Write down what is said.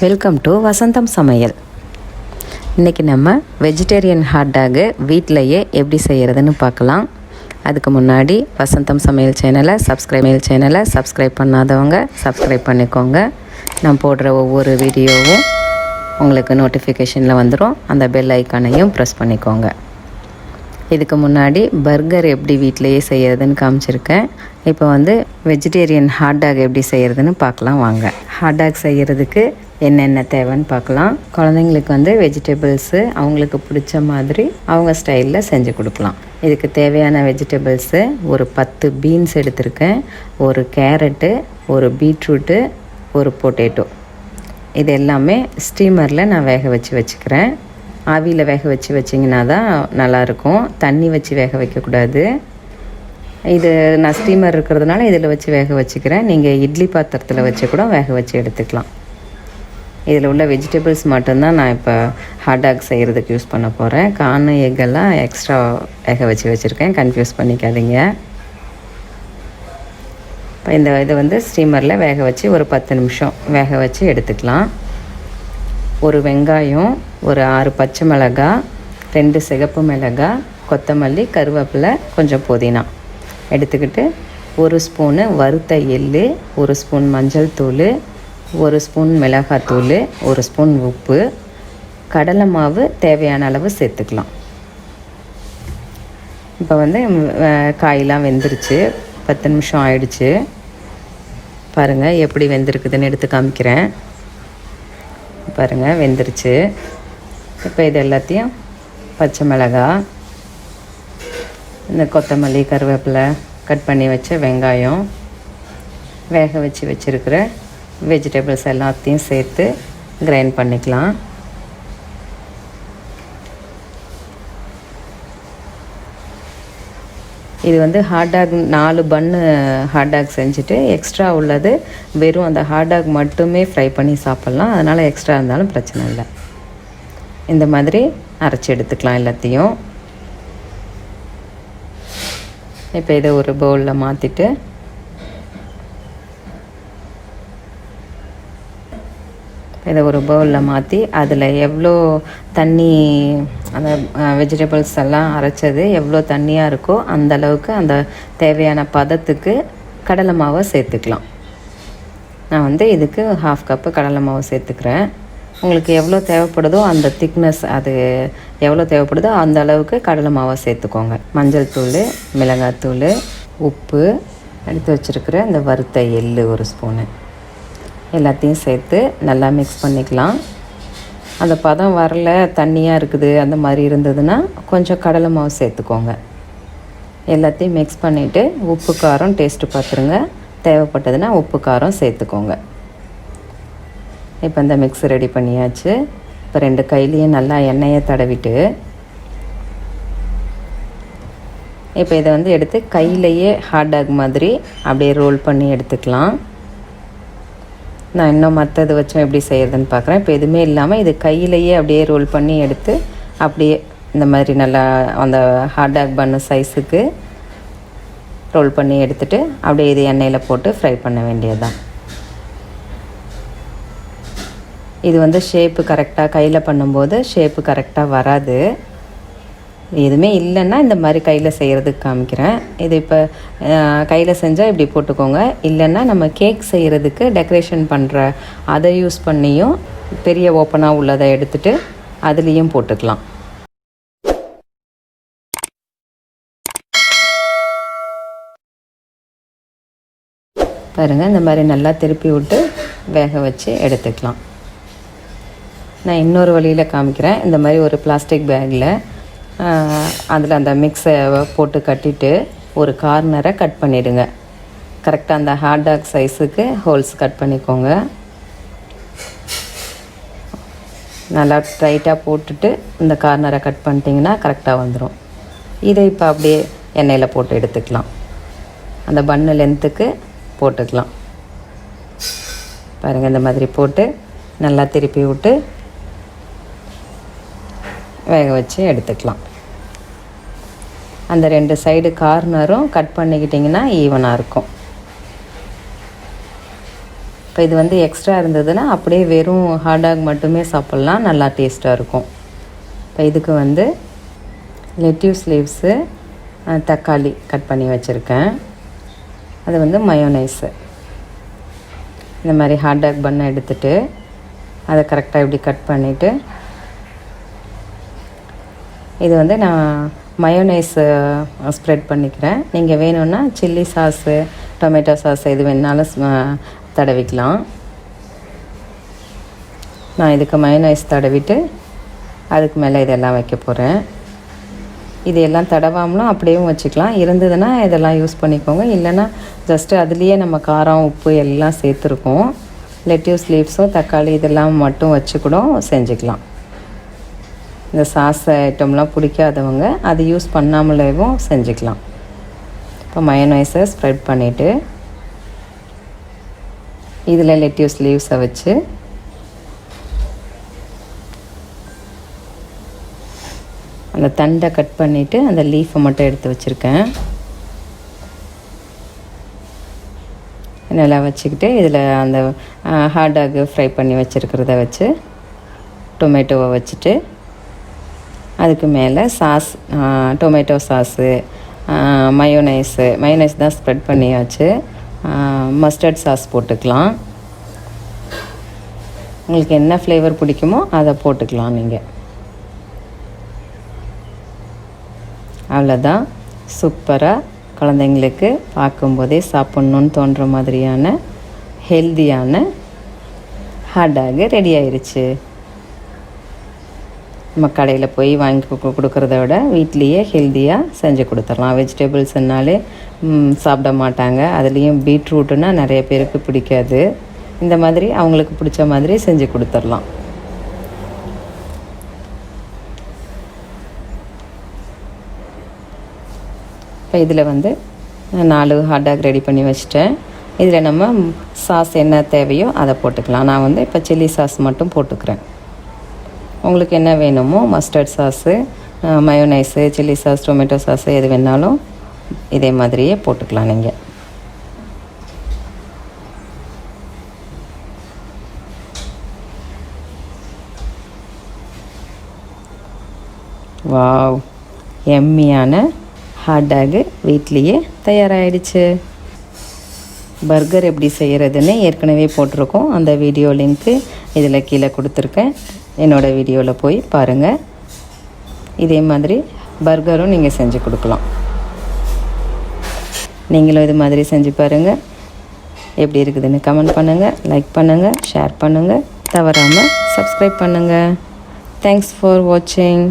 Welcome to வசந்தம் சமையல். இன்றைக்கி நம்ம வெஜிடேரியன் ஹாட்டாகு வீட்டிலையே எப்படி செய்கிறதுன்னு பார்க்கலாம். அதுக்கு முன்னாடி வசந்தம் சமையல் சேனலை சப்ஸ்கிரைப் பண்ணாதவங்க சப்ஸ்கிரைப் பண்ணிக்கோங்க. நான் போடுற ஒவ்வொரு வீடியோவும் உங்களுக்கு நோட்டிஃபிகேஷனில் வந்துடும். அந்த பெல் ஐக்கானையும் ப்ரெஸ் பண்ணிக்கோங்க. இதுக்கு முன்னாடி பர்கர் எப்படி வீட்டிலையே செய்கிறதுன்னு காமிச்சிருக்கேன். இப்போ வெஜிடேரியன் ஹாட்டாக் எப்படி செய்கிறதுன்னு பார்க்கலாம் வாங்க. ஹாட்டாக் செய்கிறதுக்கு என்னென்ன தேவைன்னு பார்க்கலாம். குழந்தைங்களுக்கு வெஜிடபிள்ஸு அவங்களுக்கு பிடிச்ச மாதிரி அவங்க ஸ்டைலில் செஞ்சு கொடுக்கலாம். இதுக்கு தேவையான வெஜிடபிள்ஸு ஒரு 10 பீன்ஸ் எடுத்திருக்கேன், ஒரு கேரட்டு, ஒரு பீட்ரூட்டு, ஒரு பொட்டேட்டோ. இது எல்லாமே ஸ்டீமரில் நான் வேக வச்சுக்கிறேன். ஆவியில் வேக வச்சிங்கன்னா தான் நல்லாயிருக்கும். தண்ணி வச்சு வேக வைக்கக்கூடாது. இது நான் ஸ்டீமர் இருக்கிறதுனால இதில் வச்சு வேக வச்சுக்கிறேன். நீங்கள் இட்லி பாத்திரத்தில் வச்சு கூட வேக வச்சு எடுத்துக்கலாம். இதில் உள்ள வெஜிடபிள்ஸ் மட்டும்தான் நான் இப்போ ஹாட்டாக் செய்கிறதுக்கு யூஸ் பண்ண போகிறேன். கார்ன் எக்கெல்லாம் எக்ஸ்ட்ரா வேக வச்சுருக்கேன், கன்ஃபியூஸ் பண்ணிக்காதீங்க. இப்போ இதை ஸ்டீமரில் வேக வச்சு ஒரு 10 நிமிஷம் வேக வச்சு எடுத்துக்கலாம். ஒரு வெங்காயம், ஒரு 6 பச்சை மிளகாய், 2 சிகப்பு மிளகாய், கொத்தமல்லி, கருவேப்பிலை, கொஞ்சம் புதினா எடுத்துக்கிட்டு 1 ஸ்பூனு வறுத்த எள்ளு, 1 ஸ்பூன் மஞ்சள் தூள், 1 ஸ்பூன் மிளகாத்தூள், 1 ஸ்பூன் உப்பு, கடலை மாவு தேவையான அளவு சேர்த்துக்கலாம். இப்போ காயெலாம் வெந்துருச்சு. 10 நிமிஷம் ஆயிடுச்சு. பாருங்கள் எப்படி வெந்திருக்குதுன்னு எடுத்து காமிக்கிறேன். பாருங்கள் வெந்துருச்சு. இப்போ இது எல்லாத்தையும் பச்சை மிளகாய், இந்த கொத்தமல்லி, கருவேப்பிலை, கட் பண்ணி வச்ச வெங்காயம், வேக வச்சுருக்கிற வெஜிடபிள்ஸ் எல்லாத்தையும் சேர்த்து கிரைண்ட் பண்ணிக்கலாம். இது ஹாட்டாக் 4 பன்னு ஹாட்டாக் செஞ்சுட்டு எக்ஸ்ட்ரா உள்ளது வெறும் அந்த ஹாட்டாக் மட்டுமே ஃப்ரை பண்ணி சாப்பிட்லாம். அதனால் எக்ஸ்ட்ரா இருந்தாலும் பிரச்சனை இல்லை. இந்த மாதிரி அரைச்சி எடுத்துக்கலாம் எல்லாத்தையும். இப்போ இதை ஒரு பவுலில் மாற்றிட்டு அதில் எவ்வளோ தண்ணி, அந்த வெஜிடபிள்ஸ் எல்லாம் அரைச்சது எவ்வளோ தண்ணியாக இருக்கோ அந்த அளவுக்கு அந்த தேவையான பதத்துக்கு கடலை மாவை சேர்த்துக்கலாம். நான் இதுக்கு 1/2 கப்பு கடலை மாவு சேர்த்துக்கிறேன். உங்களுக்கு எவ்வளோ தேவைப்படுதோ அந்த திக்னஸ், அது எவ்வளோ தேவைப்படுதோ அந்த அளவுக்கு கடலை மாவை சேர்த்துக்கோங்க. மஞ்சள் தூள், மிளகாத்தூள், உப்பு, எடுத்து வச்சுருக்கிற இந்த வறுத்த எள்ளு 1 ஸ்பூனு எல்லாத்தையும் சேர்த்து நல்லா மிக்ஸ் பண்ணிக்கலாம். அந்த பதம் வரல, தண்ணியாக இருக்குது, அந்த மாதிரி இருந்ததுன்னா கொஞ்சம் கடலை மாவு சேர்த்துக்கோங்க. எல்லாத்தையும் மிக்ஸ் பண்ணிவிட்டு உப்பு காரம் டேஸ்ட்டு பார்த்துருங்க. தேவைப்பட்டதுன்னா உப்பு காரம் சேர்த்துக்கோங்க. இப்போ இந்த மிக்ஸ் ரெடி பண்ணியாச்சு. இப்போ 2 கையிலையும் நல்லா எண்ணெயை தடவிட்டு இப்போ இதை எடுத்து கையிலையே ஹாட்டாக் மாதிரி அப்படியே ரோல் பண்ணி எடுத்துக்கலாம். நான் இன்னும் மற்றது வச்சும் எப்படி செய்கிறதுன்னு பார்க்குறேன். இப்போ எதுவுமே இல்லாமல் இது கையிலையே அப்படியே ரோல் பண்ணி எடுத்து அப்படியே இந்த மாதிரி நல்லா அந்த ஹாட்டாக் பண்ண சைஸுக்கு ரோல் பண்ணி எடுத்துகிட்டு அப்படியே இது எண்ணெயில் போட்டு ஃப்ரை பண்ண வேண்டியது தான். இது ஷேப்பு கரெக்டாக கையில் பண்ணும்போது ஷேப்பு கரெக்டாக வராது. எதுவுமே இல்லைன்னா இந்த மாதிரி கையில் செய்கிறதுக்கு காமிக்கிறேன். இது இப்போ கையில் செஞ்சால் இப்படி போட்டுக்கோங்க. இல்லைன்னா நம்ம கேக் செய்கிறதுக்கு டெக்கரேஷன் பண்ணுற அதை யூஸ் பண்ணியும் பெரிய ஓப்பனாக உள்ளதை எடுத்துகிட்டு அதுலேயும் போட்டுக்கலாம். பாருங்கள், இந்த மாதிரி நல்லா திருப்பி விட்டு வேக வச்சு எடுத்துக்கலாம். நான் இன்னொரு வழியில் காமிக்கிறேன். இந்த மாதிரி ஒரு பிளாஸ்டிக் பேக்கில் அதில் அந்த மிக்ஸை போட்டு கட்டிட்டு ஒரு கார்னரை கட் பண்ணிவிடுங்க. கரெக்டாக அந்த ஹாட்டாக் சைஸுக்கு ஹோல்ஸ் கட் பண்ணிக்கோங்க. நல்லா டைட்டாக போட்டுட்டு இந்த கார்னரை கட் பண்ணிட்டிங்கன்னா கரெக்டாக வந்துடும். இதை இப்போ அப்படியே எண்ணெயில் போட்டு எடுத்துக்கலாம். அந்த பன்னு லென்த்துக்கு போட்டுக்கலாம். பாருங்கள், இந்த மாதிரி போட்டு நல்லா திருப்பி விட்டு வேக வச்சு எடுத்துக்கலாம். அந்த 2 சைடு கார்னரும் கட் பண்ணிக்கிட்டிங்கன்னா ஈவனாக இருக்கும். இப்போ இது வந்து எக்ஸ்ட்ரா இருந்ததுன்னா அப்படியே வெறும் ஹாட் டாக் மட்டுமே சாப்பிட்லாம், நல்லா டேஸ்ட்டாக இருக்கும். இப்போ இதுக்கு வந்து லெட்யூஸ் லீவ்ஸு, தக்காளி கட் பண்ணி வச்சுருக்கேன். அது வந்து மயோனைஸு. இந்த மாதிரி ஹாட் டாக் பண்ணை எடுத்துகிட்டு அதை கரெக்டாக இப்படி கட் பண்ணிவிட்டு, இது வந்து நான் மயோனைஸு ஸ்ப்ரெட் பண்ணிக்கிறேன். நீங்கள் வேணும்னா சில்லி சாஸு, டொமேட்டோ சாஸ் எது வேணாலும் தடவிக்கலாம். நான் இதுக்கு மயோனைஸ் தடவிட்டு அதுக்கு மேலே இதெல்லாம் வைக்க போகிறேன். இது எல்லாம் தடவாமலும் அப்படியும் வச்சுக்கலாம். இருந்ததுன்னா இதெல்லாம் யூஸ் பண்ணிக்கோங்க. இல்லைன்னா ஜஸ்ட்டு அதுலேயே நம்ம காரம் உப்பு எல்லாம் சேர்த்துருக்கோம். லெட்யூஸ் லீவ்ஸும் தக்காளி இதெல்லாம் மட்டும் வச்சு கூட செஞ்சுக்கலாம். இந்த சாஸ் ஐட்டம்லாம் பிடிக்காதவங்க அது யூஸ் பண்ணாமலேவும் செஞ்சுக்கலாம். இப்போ மயோனைஸை ஸ்ப்ரெட் பண்ணிவிட்டு இதில் லெட்யூஸ் லீவ்ஸை வச்சு அந்த தண்டை கட் பண்ணிவிட்டு அந்த லீஃபை மட்டும் எடுத்து வச்சுருக்கேன். நல்லா வச்சுக்கிட்டு இதில் அந்த ஹாட் டாக் ஃப்ரை பண்ணி வச்சுருக்கிறத வச்சு டொமேட்டோவை வச்சுட்டு அதுக்கு மேலே சாஸ், டொமேட்டோ சாஸு, மயோனைஸ் தான் ஸ்ப்ரெட் பண்ணியாச்சு. மஸ்டர்ட் சாஸ் போட்டுக்கலாம். உங்களுக்கு என்ன ஃப்ளேவர் பிடிக்குமோ அதை போட்டுக்கலாம் நீங்கள். அவ்வளோதான். சூப்பராக குழந்தைங்களுக்கு பார்க்கும்போதே சாப்பிட்ணுன்னு தோன்ற மாதிரியான ஹெல்தியான ஹாட் டாக் ரெடி ஆயிடுச்சு. நம்ம கடையில் போய் வாங்கி கொடுக்குறத விட வீட்லேயே ஹெல்த்தியாக செஞ்சு கொடுத்துடலாம். வெஜிடபிள்ஸ்னாலே சாப்பிட மாட்டாங்க. அதுலேயும் பீட்ரூட்டுனால் நிறைய பேருக்கு பிடிக்காது. இந்த மாதிரி அவங்களுக்கு பிடிச்ச மாதிரி செஞ்சு கொடுத்துடலாம். இப்போ இதில் வந்து 4 ஹாட் டாக் ரெடி பண்ணி வச்சுட்டேன். இதில் நம்ம சாஸ் என்ன தேவையோ அதை போட்டுக்கலாம். நான் வந்து இப்போ சில்லி சாஸ் மட்டும் போட்டுக்கிறேன். உங்களுக்கு என்ன வேணுமோ mustard sauce, மயோனைஸு, chilli sauce, tomato sauce எது வேணாலும் இதே மாதிரியே போட்டுக்கலாம் நீங்கள். வாவ், எம்மியான ஹாட் டாகு வீட்லேயே தயாராகிடுச்சு. பர்கர் எப்படி செய்கிறதுன்னு ஏற்கனவே போட்டிருக்கோம். அந்த வீடியோ லிங்க்கு இதில் கீழே கொடுத்துருக்கேன். என்னோடய வீடியோவில் போய் பாருங்கள். இதே மாதிரி பர்கரும் நீங்கள் செஞ்சு கொடுக்கலாம். நீங்களும் இது மாதிரி செஞ்சு பாருங்கள். எப்படி இருக்குதுன்னு கமெண்ட் பண்ணுங்கள், லைக் பண்ணுங்கள், ஷேர் பண்ணுங்கள், தவறாமல் சப்ஸ்கிரைப் பண்ணுங்கள். தேங்க்ஸ் ஃபார் வாட்சிங்.